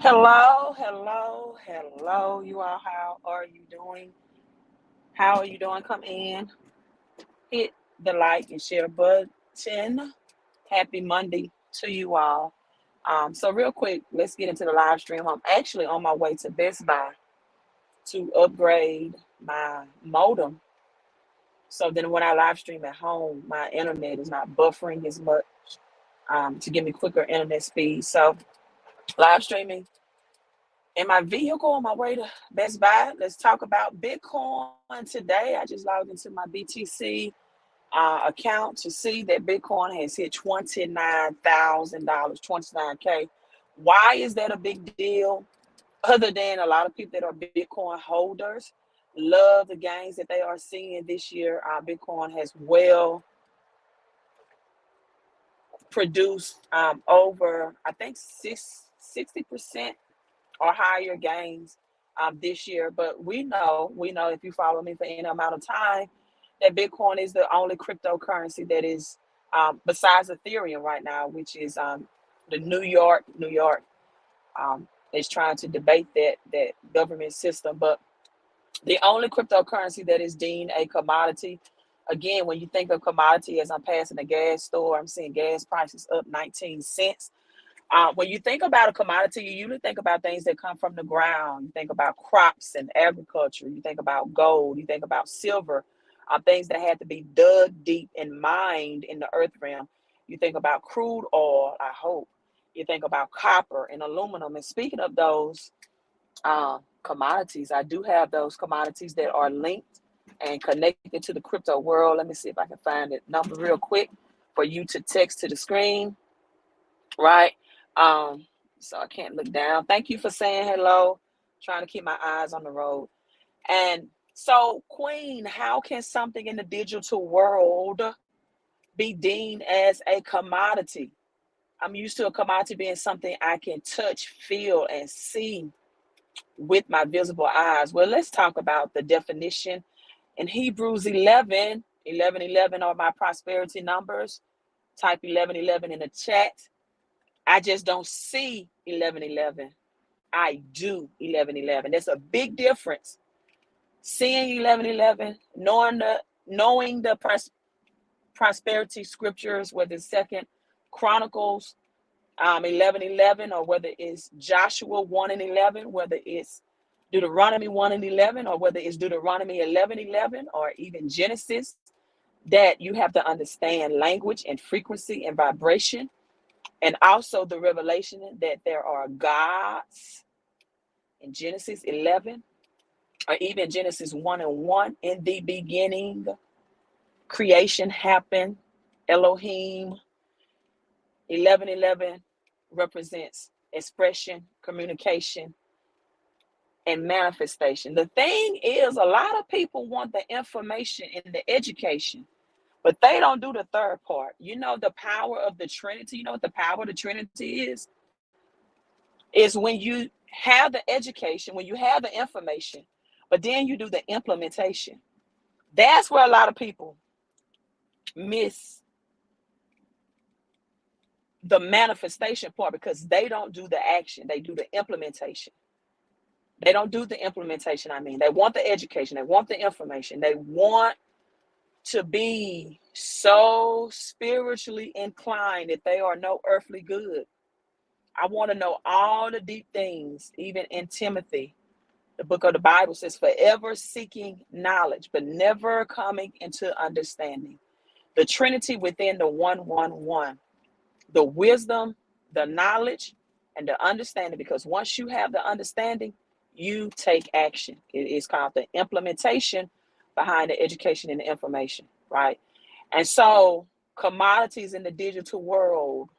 Hello, hello, hello. You all, how are you doing? How are you doing? Come in, hit the like and share button. Happy Monday to you all. So real quick, let's get into the live stream. I'm actually on my way to Best Buy to upgrade my modem. So then when I live stream at home, my internet is not buffering as much to give me quicker internet speed. So live streaming in my vehicle on my way to Best Buy. Let's talk about Bitcoin today. I just logged into my BTC account to see that Bitcoin has hit $29,000, 29K. Why is that a big deal? Other than a lot of people that are Bitcoin holders love the gains that they are seeing this year. Bitcoin has well produced over, I think, 60% or higher gains this year. But we know if you follow me for any amount of time, that Bitcoin is the only cryptocurrency that is, besides Ethereum right now, which is the New York is trying to debate that government system, but the only cryptocurrency that is deemed a commodity. Again, when you think of commodity, as I'm passing a gas store, I'm seeing gas prices up 19 cents. When you think about a commodity, you usually think about things that come from the ground. You think about crops and agriculture. You think about gold. You think about silver, things that had to be dug deep and mined in the earth realm. You think about crude oil, I hope. You think about copper and aluminum. And speaking of those commodities, I do have those commodities that are linked and connected to the crypto world. Let me see if I can find the number real quick for you to text to the screen, right? Um, so I can't look down. Thank you for saying hello. Trying to keep my eyes on the road. And so, Queen, how can something in the digital world be deemed as a commodity? I'm used to a commodity being something I can touch, feel, and see with my visible eyes. Well, let's talk about the definition. In Hebrews 11, 11, 11 are my prosperity numbers. Type 11, 11 in the chat. I just don't see 11:11. I do 11:11. There's a big difference. Seeing 11:11, knowing the prosperity scriptures, whether it's Second Chronicles 11:11, or whether it's Joshua 1:11, whether it's Deuteronomy 1:11, or whether it's Deuteronomy 11:11, or even Genesis. That you have to understand language and frequency and vibration, and also the revelation that there are gods in Genesis 11, or even Genesis 1:1. In the beginning, creation happened. Elohim. 11:11 represents expression, communication, and manifestation. The thing is, a lot of people want the information and the education, but they don't do the third part. You know, the power of the Trinity. You know what the power of the Trinity is when you have the education, when you have the information, but then you do the implementation. That's where a lot of people miss the manifestation part, because they don't do the action, they do the implementation. They don't do the implementation. I mean, they want the education, they want the information, they want to be so spiritually inclined that they are no earthly good. I want to know all the deep things. Even in Timothy, the book of the Bible says, forever seeking knowledge, but never coming into understanding. The Trinity within the one, the wisdom, the knowledge, and the understanding. Because once you have the understanding, you take action. It is called the implementation behind the education and the information, right? And so, commodities in the digital world,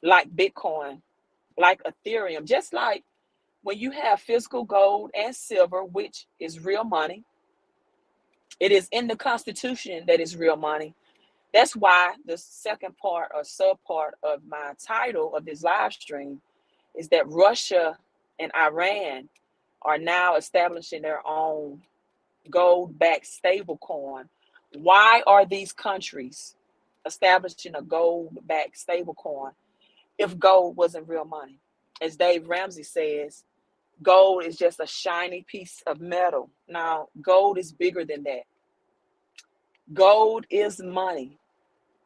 like Bitcoin, like Ethereum, just like when you have physical gold and silver, which is real money, it is in the Constitution that is real money. That's why the second part or sub part of my title of this live stream is that Russia and Iran are now establishing their own gold-backed stablecoin. Why are these countries establishing a gold-backed stablecoin? if gold wasn't real money. As Dave Ramsey says, gold is just a shiny piece of metal. Now, gold is bigger than that. Gold is money.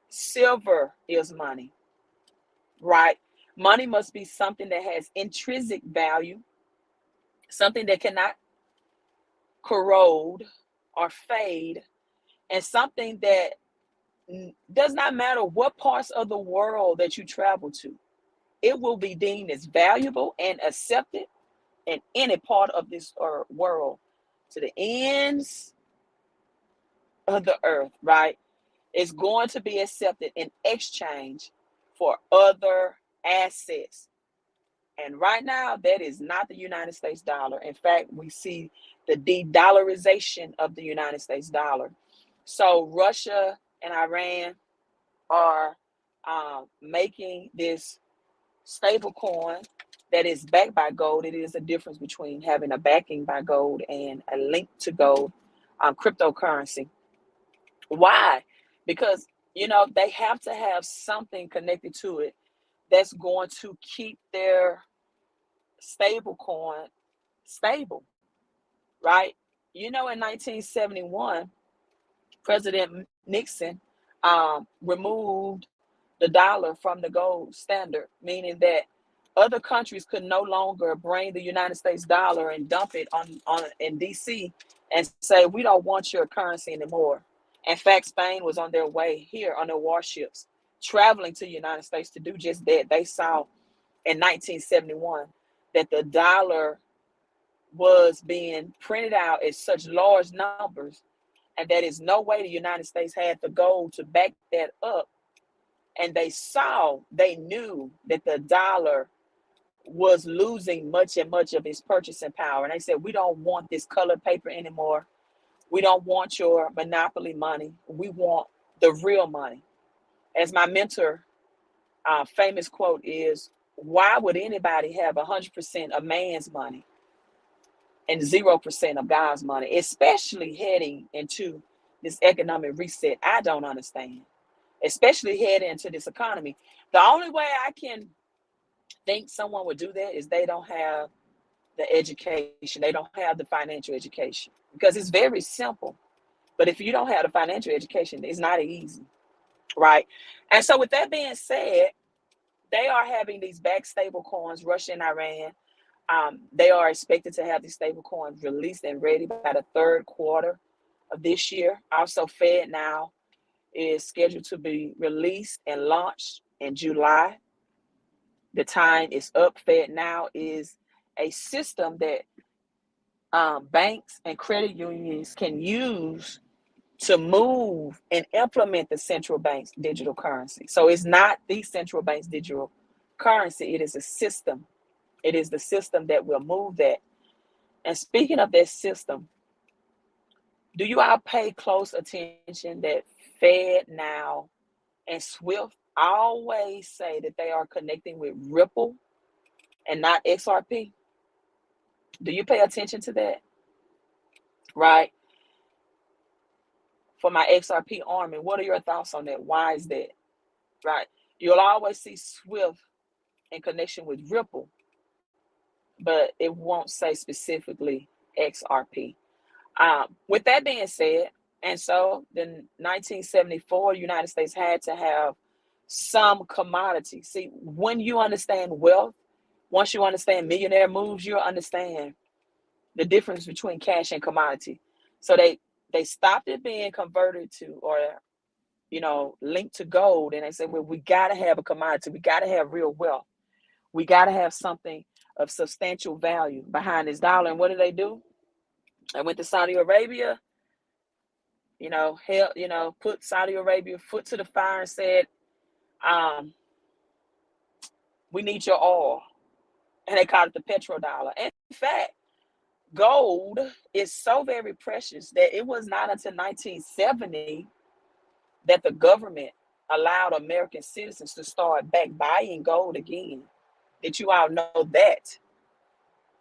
Silver is money, right? Money must be something that has intrinsic value, something that cannot corrode or fade, and something that does not matter what parts of the world that you travel to, it will be deemed as valuable and accepted in any part of this world to the ends of the earth, right? It's going to be accepted in exchange for other assets. And right now, that is not the United States dollar. In fact, we see the de-dollarization of the United States dollar. So Russia and Iran are making this stable coin that is backed by gold. It is a difference between having a backing by gold and a link to gold cryptocurrency. Why? Because, they have to have something connected to it that's going to keep their stable coin stable, right? In 1971, President Nixon removed the dollar from the gold standard, meaning that other countries could no longer bring the United States dollar and dump it on in DC and say, we don't want your currency anymore. In fact, Spain was on their way here on their warships, traveling to the United States to do just that. They saw in 1971 that the dollar was being printed out in such large numbers, and that is no way the United States had the gold to back that up. And they knew that the dollar was losing much and much of its purchasing power. And they said, we don't want this colored paper anymore. We don't want your monopoly money. We want the real money. As my mentor, famous quote is, why would anybody have 100% of man's money and 0% of God's money, especially heading into this economic reset? I don't understand, especially heading into this economy. The only way I can think someone would do that is they don't have the education. They don't have the financial education, because it's very simple. But if you don't have the financial education, it's not easy, right? And so with that being said, they are having these back stable coins, Russia and Iran. They are expected to have these stable coins released and ready by the third quarter of this year. Also, Fed now is scheduled to be released and launched in July. The time is up. Fed now is a system that banks and credit unions can use to move and implement the central bank's digital currency. So it's not the central bank's digital currency. It is a system. It is the system that will move that. And speaking of that system, do you all pay close attention that Fed now and Swift always say that they are connecting with Ripple and not XRP? Do you pay attention to that? Right? For my XRP army, what are your thoughts on that? Why is that? Right? You'll always see Swift in connection with Ripple, but it won't say specifically XRP. With that being said, and so then 1974, the United States had to have some commodity. See, when you understand wealth, once you understand millionaire moves, you'll understand the difference between cash and commodity. So they stopped it being converted to, or linked to gold, and they said, well, we got to have a commodity. We got to have real wealth. We got to have something of substantial value behind this dollar. And what did they do? They went to Saudi Arabia, put Saudi Arabia foot to the fire and said, we need your oil. And they called it the petrodollar. And in fact, gold is so very precious that it was not until 1970 that the government allowed American citizens to start back buying gold again. Did you all know that?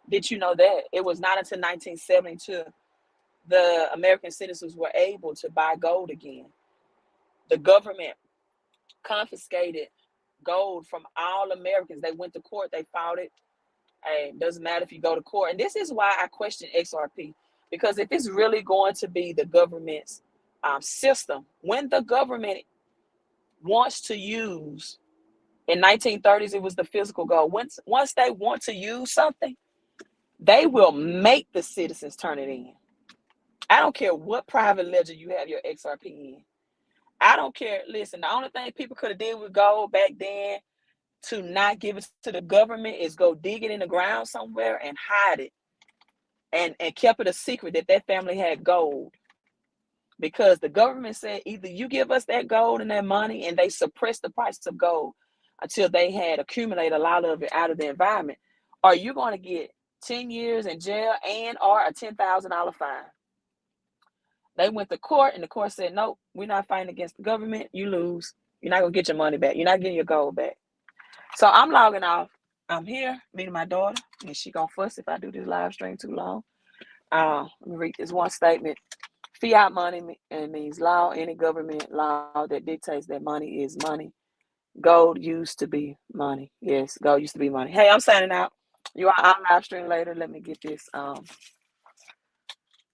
Did you know that? It was not until 1972 the American citizens were able to buy gold again. The government confiscated gold from all Americans. They went to court, they fought it. Hey, doesn't matter if you go to court. And this is why I question XRP, because if it's really going to be the government's system, when the government wants to use, in 1930s it was the physical gold. Once they want to use something, they will make the citizens turn it in. I don't care what private ledger you have your XRP in. I don't care. Listen, the only thing people could have did with gold back then to not give it to the government is go dig it in the ground somewhere and hide it, and kept it a secret that that family had gold, because the government said either you give us that gold and that money, and they suppressed the price of gold until they had accumulated a lot of it out of the environment, or you're going to get 10 years in jail and or a $10,000 fine. They went to court, and the court said, nope, we're not fighting against the government. You lose. You're not going to get your money back. You're not getting your gold back. So I'm logging off. I'm here meeting my daughter, and she going to fuss if I do this live stream too long. Let me read this one statement. Fiat money means law, any government law that dictates that money is money. Gold used to be money. Yes, gold used to be money. Hey, I'm signing out. I'll live stream later. Let me get this.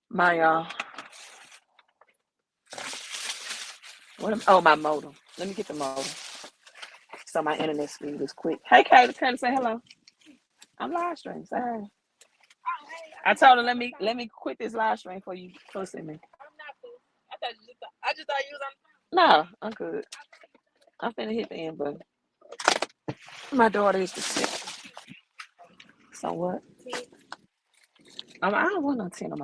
My my modem. Let me get the modem. So my internet speed is quick. Hey, Kayla, come say hello. I'm live streaming. Say hey. I told her let me quit this live stream for you fussing me. I just thought you was on. No, I'm good. I'm finna hit the end button. My daughter is the sick. So what? I don't want no 10 on my